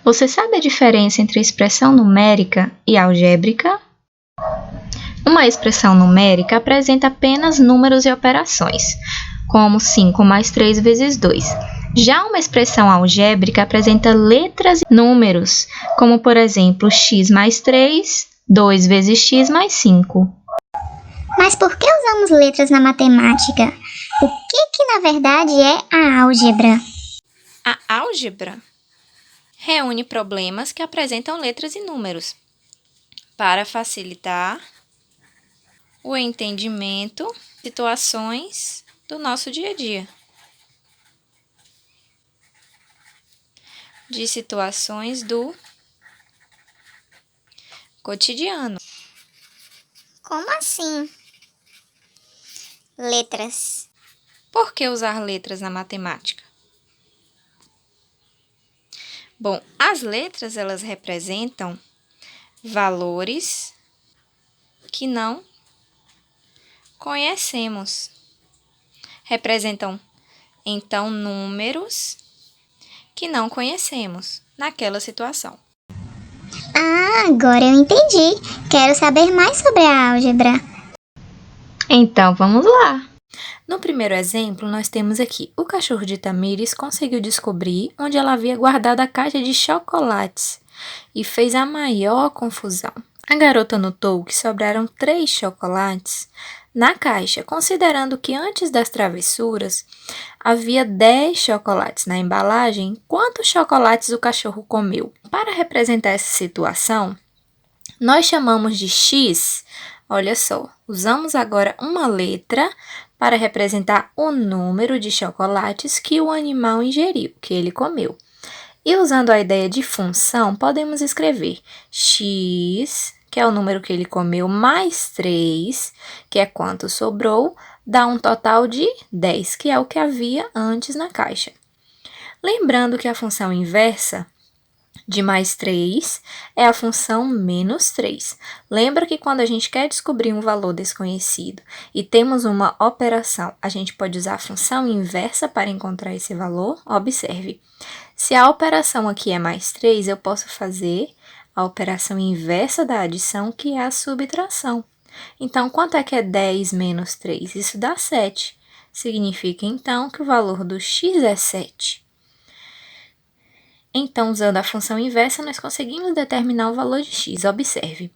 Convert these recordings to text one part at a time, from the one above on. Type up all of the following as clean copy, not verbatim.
Você sabe a diferença entre expressão numérica e algébrica? Uma expressão numérica apresenta apenas números e operações, como 5 mais 3 vezes 2. Já uma expressão algébrica apresenta letras e números, como, por exemplo, x mais 3, 2 vezes x mais 5. Mas por que usamos letras na matemática? O que na verdade é a álgebra? A álgebra reúne problemas que apresentam letras e números para facilitar o entendimento de situações do nosso dia a dia. De situações do cotidiano. Como assim? Letras. Por que usar letras na matemática? Bom, as letras elas representam valores que não conhecemos. Representam, então, números que não conhecemos naquela situação. Ah, agora eu entendi. Quero saber mais sobre a álgebra. Então, vamos lá! No primeiro exemplo, nós temos aqui, o cachorro de Tamires conseguiu descobrir onde ela havia guardado a caixa de chocolates e fez a maior confusão. A garota notou que sobraram 3 chocolates na caixa, considerando que antes das travessuras havia 10 chocolates na embalagem. Quantos chocolates o cachorro comeu? Para representar essa situação, nós chamamos de X. Olha só, usamos agora uma letra para representar o número de chocolates que o animal ingeriu, que ele comeu. E usando a ideia de função, podemos escrever x, que é o número que ele comeu, mais 3, que é quanto sobrou, dá um total de 10, que é o que havia antes na caixa. Lembrando que a função inversa de mais 3 é a função menos 3. Lembra que quando a gente quer descobrir um valor desconhecido e temos uma operação, a gente pode usar a função inversa para encontrar esse valor? Observe. Se a operação aqui é mais 3, eu posso fazer a operação inversa da adição, que é a subtração. Então, quanto é que é 10 menos 3? Isso dá 7. Significa, então, que o valor do x é 7. Então, usando a função inversa, nós conseguimos determinar o valor de x. Observe.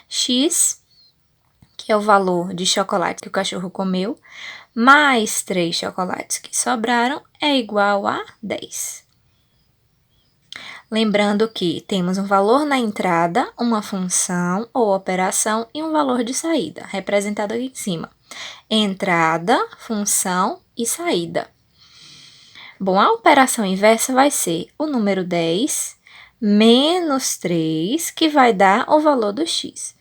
X, que é o valor de chocolate que o cachorro comeu, mais 3 chocolates que sobraram, é igual a 10. Lembrando que temos um valor na entrada, uma função ou operação e um valor de saída, representado aqui em cima. Entrada, função e saída. Bom, a operação inversa vai ser o número 10 menos 3, que vai dar o valor do x.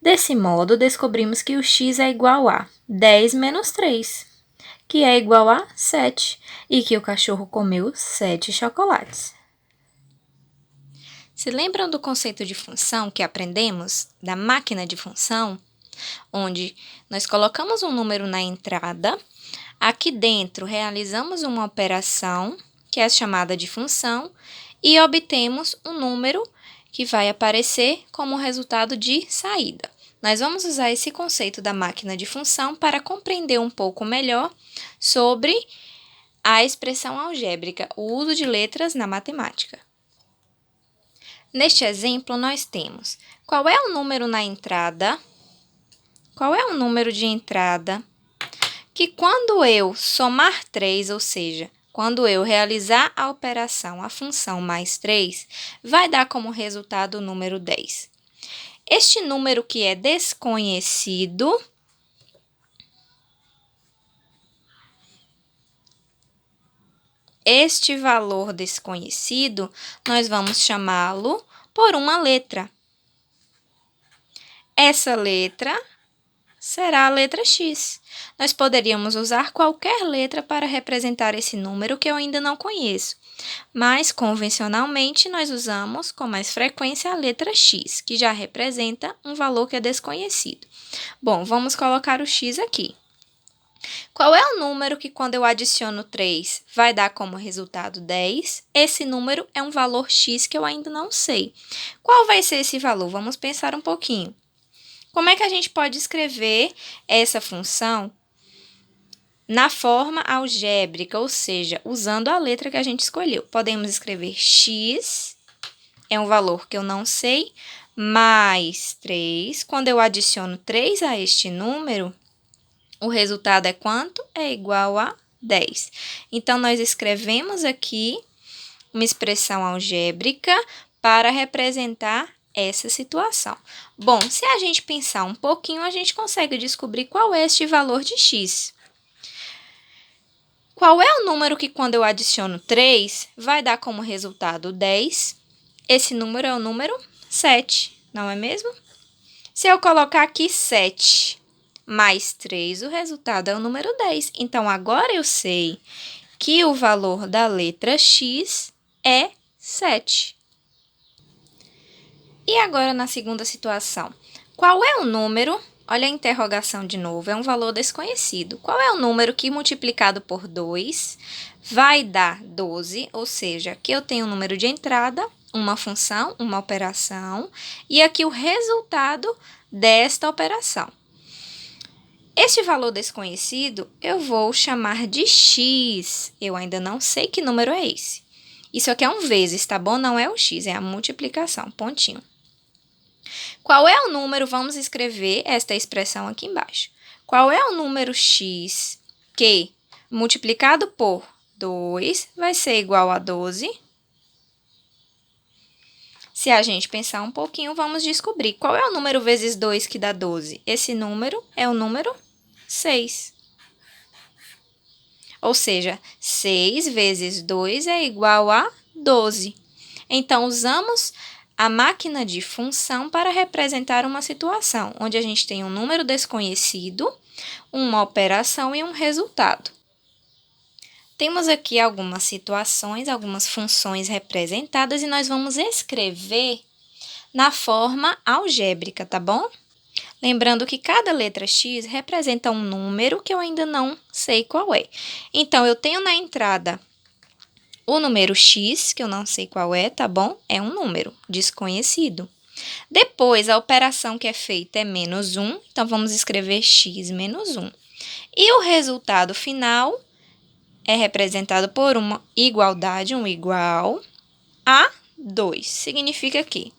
Desse modo, descobrimos que o x é igual a 10 menos 3, que é igual a 7, e que o cachorro comeu 7 chocolates. Se lembram do conceito de função que aprendemos, da máquina de função, onde nós colocamos um número na entrada, aqui dentro realizamos uma operação, que é chamada de função, e obtemos um número que vai aparecer como resultado de saída. Nós vamos usar esse conceito da máquina de função para compreender um pouco melhor sobre a expressão algébrica, o uso de letras na matemática. Neste exemplo, nós temos qual é o número na entrada, qual é o número de entrada, que quando eu somar 3, ou seja, quando eu realizar a operação, a função mais 3, vai dar como resultado o número 10. Este número que é desconhecido, este valor desconhecido, nós vamos chamá-lo por uma letra. Essa letra será a letra X. Nós poderíamos usar qualquer letra para representar esse número que eu ainda não conheço, mas convencionalmente nós usamos com mais frequência a letra X, que já representa um valor que é desconhecido. Bom, vamos colocar o X aqui. Qual é o número que, quando eu adiciono 3, vai dar como resultado 10? Esse número é um valor x que eu ainda não sei. Qual vai ser esse valor? Vamos pensar um pouquinho. Como é que a gente pode escrever essa função na forma algébrica, ou seja, usando a letra que a gente escolheu? Podemos escrever x, é um valor que eu não sei, mais 3. Quando eu adiciono 3 a este número, o resultado é quanto? É igual a 10. Então, nós escrevemos aqui uma expressão algébrica para representar essa situação. Bom, se a gente pensar um pouquinho, a gente consegue descobrir qual é este valor de x. Qual é o número que, quando eu adiciono 3, vai dar como resultado 10? Esse número é o número 7, não é mesmo? Se eu colocar aqui 7 mais 3, o resultado é o número 10. Então, agora eu sei que o valor da letra x é 7. E agora, na segunda situação, qual é o número? Olha a interrogação de novo, é um valor desconhecido. Qual é o número que, multiplicado por 2, vai dar 12? Ou seja, aqui eu tenho um número de entrada, uma função, uma operação, e aqui o resultado desta operação. Este valor desconhecido eu vou chamar de x. Eu ainda não sei que número é esse. Isso aqui é um vezes, tá bom? Não é o x, é a multiplicação, pontinho. Qual é o número? Vamos escrever esta expressão aqui embaixo. Qual é o número x que, multiplicado por 2, vai ser igual a 12? Se a gente pensar um pouquinho, vamos descobrir. Qual é o número vezes 2 que dá 12? Esse número é o número 6. Ou seja, 6 vezes 2 é igual a 12. Então, usamos a máquina de função para representar uma situação, onde a gente tem um número desconhecido, uma operação e um resultado. Temos aqui algumas situações, algumas funções representadas, e nós vamos escrever na forma algébrica, tá bom? Lembrando que cada letra x representa um número que eu ainda não sei qual é. Então, eu tenho na entrada o número x, que eu não sei qual é, tá bom? É um número desconhecido. Depois, a operação que é feita é menos 1, então vamos escrever x menos 1. E o resultado final é representado por uma igualdade, um igual a 2. Significa que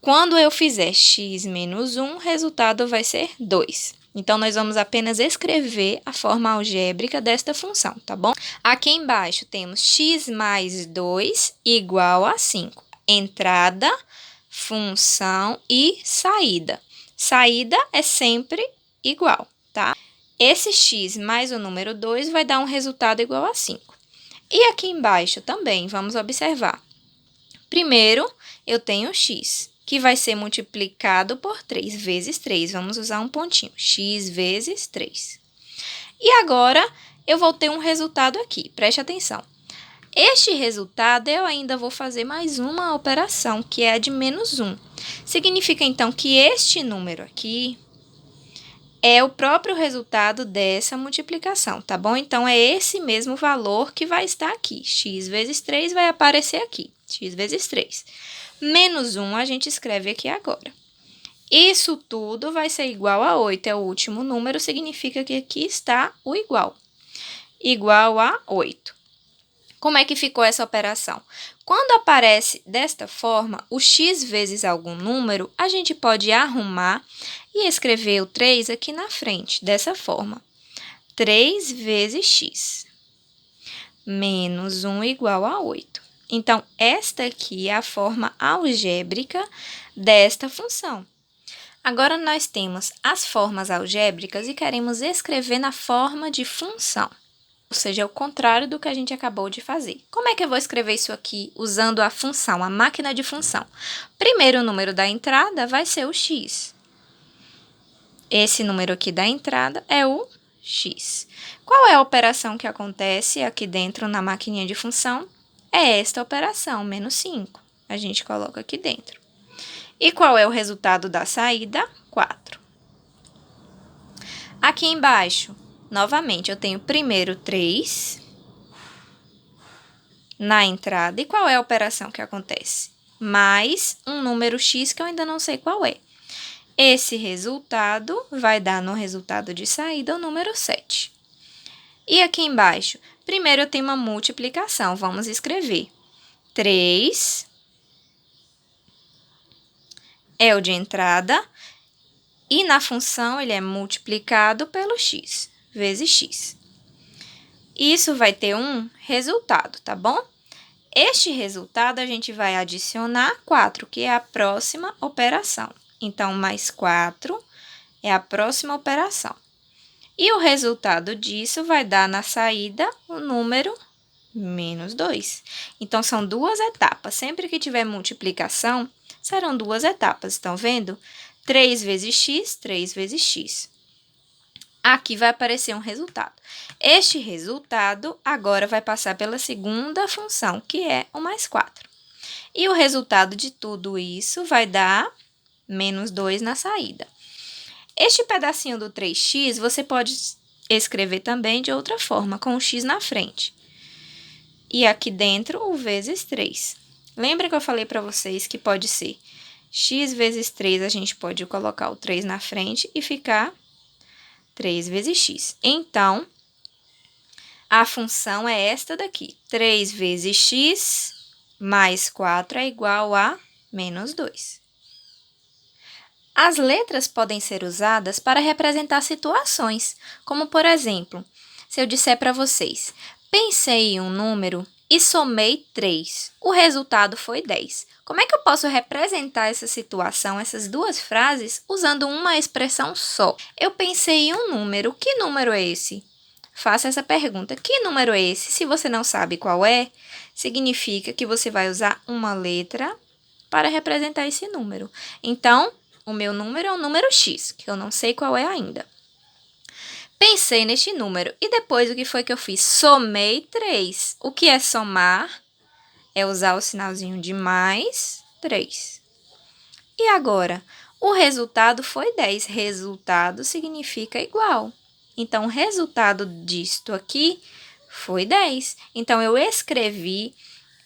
quando eu fizer x menos 1, o resultado vai ser 2. Então, nós vamos apenas escrever a forma algébrica desta função, tá bom? Aqui embaixo temos x mais 2 igual a 5. Entrada, função e saída. Saída é sempre igual, tá? Esse x mais o número 2 vai dar um resultado igual a 5. E aqui embaixo também, vamos observar. Primeiro, eu tenho x, que vai ser multiplicado por 3 vezes 3. Vamos usar um pontinho, x vezes 3. E agora, eu vou ter um resultado aqui, preste atenção. Este resultado, eu ainda vou fazer mais uma operação, que é a de menos 1. Significa, então, que este número aqui é o próprio resultado dessa multiplicação, tá bom? Então, é esse mesmo valor que vai estar aqui. X vezes 3 vai aparecer aqui, x vezes 3. Menos 1 a gente escreve aqui agora. Isso tudo vai ser igual a 8, é o último número, significa que aqui está o igual. Igual a 8. Como é que ficou essa operação? Quando aparece desta forma, o x vezes algum número, a gente pode arrumar e escrever o 3 aqui na frente, dessa forma. 3 vezes x menos 1 igual a 8. Então, esta aqui é a forma algébrica desta função. Agora, nós temos as formas algébricas e queremos escrever na forma de função. Ou seja, é o contrário do que a gente acabou de fazer. Como é que eu vou escrever isso aqui usando a função, a máquina de função? Primeiro, o número da entrada vai ser o x. Esse número aqui da entrada é o x. Qual é a operação que acontece aqui dentro na maquininha de função? É esta operação, menos 5. A gente coloca aqui dentro. E qual é o resultado da saída? 4. Aqui embaixo, Novamente, eu tenho primeiro 3 na entrada. E qual é a operação que acontece? Mais um número x que eu ainda não sei qual é. Esse resultado vai dar no resultado de saída o número 7. E aqui embaixo, primeiro eu tenho uma multiplicação. Vamos escrever. 3 é o de entrada e na função ele é multiplicado pelo x, vezes x. Isso vai ter um resultado, tá bom? Este resultado a gente vai adicionar 4, que é a próxima operação. Então, mais 4 é a próxima operação. E o resultado disso vai dar na saída o número menos 2. Então, são duas etapas. Sempre que tiver multiplicação, serão duas etapas. Estão vendo? 3 vezes x, 3 vezes x. Aqui vai aparecer um resultado. Este resultado agora vai passar pela segunda função, que é o mais 4. E o resultado de tudo isso vai dar menos 2 na saída. Este pedacinho do 3x, você pode escrever também de outra forma, com o x na frente. E aqui dentro, o vezes 3. Lembra que eu falei para vocês que pode ser x vezes 3, a gente pode colocar o 3 na frente e ficar 3 vezes x. Então, a função é esta daqui. 3 vezes x mais 4 é igual a menos 2. As letras podem ser usadas para representar situações, como, por exemplo, se eu disser para vocês, pensei em um número e somei 3. O resultado foi 10. Como é que eu posso representar essa situação, essas duas frases, usando uma expressão só? Eu pensei em um número. Que número é esse? Faça essa pergunta. Que número é esse? Se você não sabe qual é, significa que você vai usar uma letra para representar esse número. Então, o meu número é o número x, que eu não sei qual é ainda. Pensei neste número e depois o que foi que eu fiz? Somei 3. O que é somar? É usar o sinalzinho de mais 3. E agora? O resultado foi 10. Resultado significa igual. Então, o resultado disto aqui foi 10. Então, eu escrevi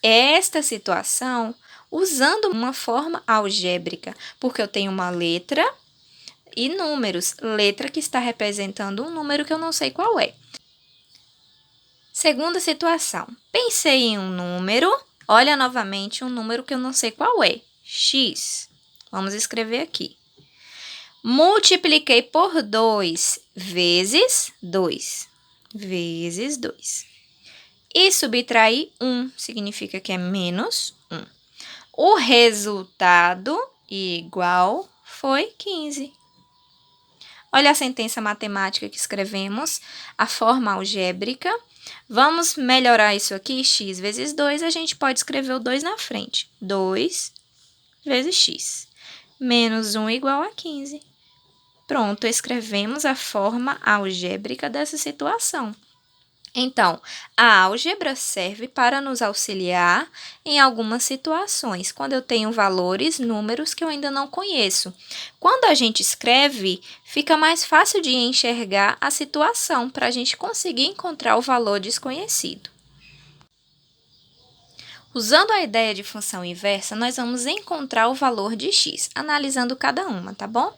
esta situação usando uma forma algébrica, porque eu tenho uma letra e números. Letra que está representando um número que eu não sei qual é. Segunda situação. Pensei em um número. Olha novamente um número que eu não sei qual é. X. Vamos escrever aqui. Multipliquei por 2 vezes 2. Vezes 2. E subtrair 1 significa que é menos 1. O resultado igual foi 15. Olha a sentença matemática que escrevemos, a forma algébrica. Vamos melhorar isso aqui, x vezes 2, a gente pode escrever o 2 na frente. 2 vezes x, menos 1 igual a 15. Pronto, escrevemos a forma algébrica dessa situação. Então, a álgebra serve para nos auxiliar em algumas situações, quando eu tenho valores, números que eu ainda não conheço. Quando a gente escreve, fica mais fácil de enxergar a situação para a gente conseguir encontrar o valor desconhecido. Usando a ideia de função inversa, nós vamos encontrar o valor de x, analisando cada uma, tá bom?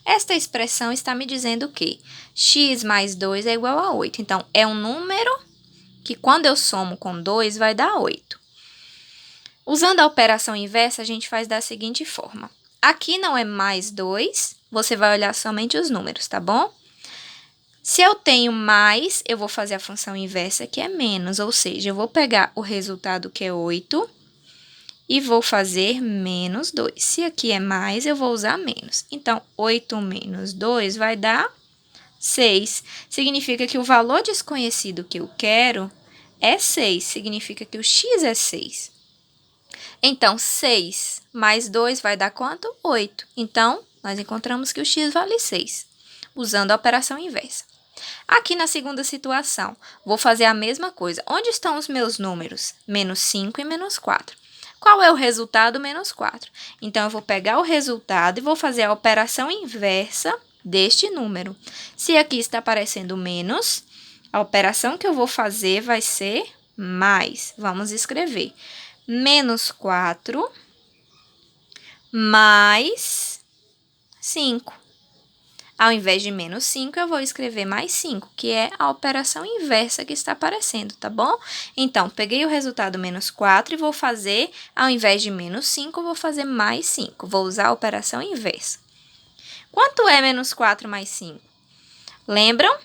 Esta expressão está me dizendo que x mais 2 é igual a 8. Então, é um número que, quando eu somo com 2, vai dar 8. Usando a operação inversa, a gente faz da seguinte forma. Aqui não é mais 2, você vai olhar somente os números, tá bom? Se eu tenho mais, eu vou fazer a função inversa, que é menos. Ou seja, eu vou pegar o resultado, que é 8, e vou fazer menos 2. Se aqui é mais, eu vou usar menos. Então, 8 menos 2 vai dar 6. Significa que o valor desconhecido que eu quero é 6. Significa que o x é 6. Então, 6 mais 2 vai dar quanto? 8. Então, nós encontramos que o x vale 6, usando a operação inversa. Aqui na segunda situação, vou fazer a mesma coisa. Onde estão os meus números? Menos 5 e menos 4. Qual é o resultado? Menos 4. Então, eu vou pegar o resultado e vou fazer a operação inversa deste número. Se aqui está aparecendo menos, a operação que eu vou fazer vai ser mais. Vamos escrever. Menos 4 mais 5. Ao invés de menos 5, eu vou escrever mais 5, que é a operação inversa que está aparecendo, tá bom? Então, peguei o resultado menos 4 e vou fazer, ao invés de menos 5, eu vou fazer mais 5. Vou usar a operação inversa. Quanto é menos 4 mais 5? Lembram?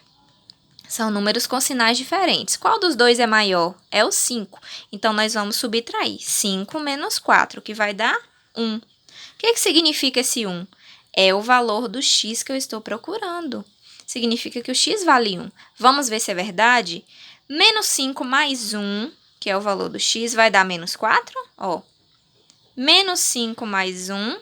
São números com sinais diferentes. Qual dos dois é maior? É o 5. Então, nós vamos subtrair 5 menos 4, que vai dar 1. O que significa esse 1? É o valor do x que eu estou procurando. Significa que o x vale 1. Vamos ver se é verdade? Menos 5 mais 1, que é o valor do x, vai dar menos 4? Ó, menos 5 mais 1.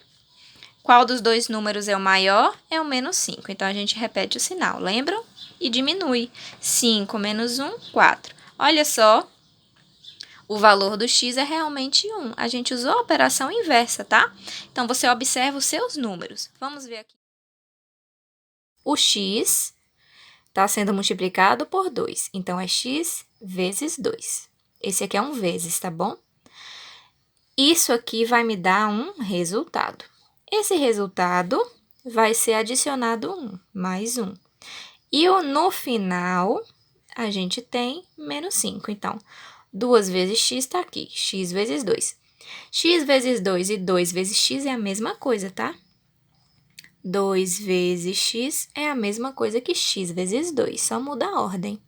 Qual dos dois números é o maior? É o menos 5. Então, a gente repete o sinal, lembram? E diminui. 5 menos 1, 4. Olha só. O valor do x é realmente 1. A gente usou a operação inversa, tá? Então, você observa os seus números. Vamos ver aqui. O x está sendo multiplicado por 2. Então, é x vezes 2. Esse aqui é um vezes, tá bom? Isso aqui vai me dar um resultado. Esse resultado vai ser adicionado 1, mais 1. E no final, a gente tem menos 5. Então, 2 vezes x está aqui, x vezes 2. X vezes 2 e 2 vezes x é a mesma coisa, tá? 2 vezes x é a mesma coisa que x vezes 2, só muda a ordem.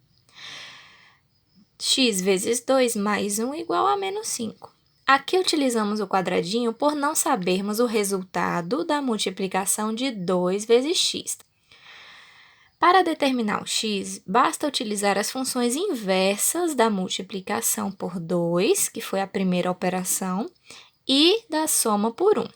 X vezes 2 mais 1 igual a menos 5. Aqui utilizamos o quadradinho por não sabermos o resultado da multiplicação de 2 vezes x. Para determinar o x, basta utilizar as funções inversas da multiplicação por 2, que foi a primeira operação, e da soma por 1.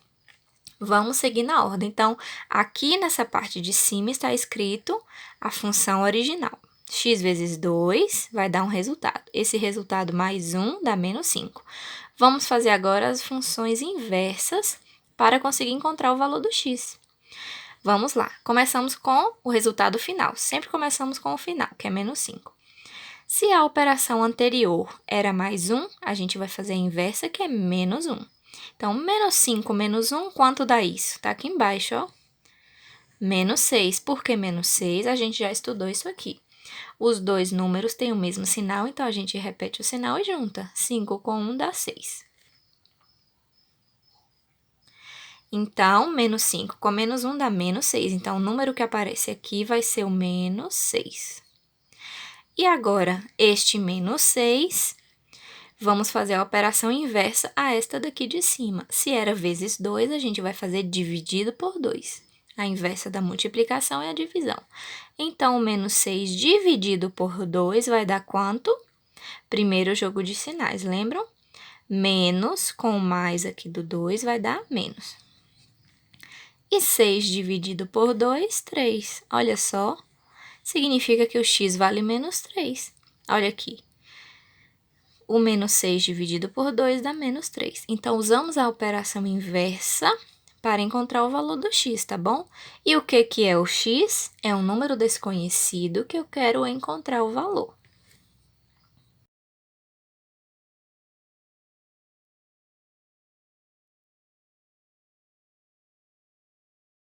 Vamos seguir na ordem. Então, aqui nessa parte de cima está escrito a função original. X vezes 2 vai dar um resultado. Esse resultado mais 1 dá menos 5. Vamos fazer agora as funções inversas para conseguir encontrar o valor do x. Vamos lá. Começamos com o resultado final. Sempre começamos com o final, que é menos 5. Se a operação anterior era mais 1, a gente vai fazer a inversa, que é menos 1. Então, menos 5 menos 1, quanto dá isso? Está aqui embaixo, ó. Menos 6. Por que menos 6? A gente já estudou isso aqui. Os dois números têm o mesmo sinal, então a gente repete o sinal e junta. 5 com 1 dá 6. Então, menos 5 com menos 1 dá menos 6. Então, o número que aparece aqui vai ser o menos 6. E agora, este menos 6, vamos fazer a operação inversa a esta daqui de cima. Se era vezes 2, a gente vai fazer dividido por 2. A inversa da multiplicação é a divisão. Então, o menos 6 dividido por 2 vai dar quanto? Primeiro jogo de sinais, lembram? Menos com o mais aqui do 2 vai dar menos. E 6 dividido por 2, 3. Olha só, significa que o x vale menos 3. Olha aqui. O menos 6 dividido por 2 dá menos 3. Então, usamos a operação inversa para encontrar o valor do x, tá bom? E o que é o x? É um número desconhecido que eu quero encontrar o valor.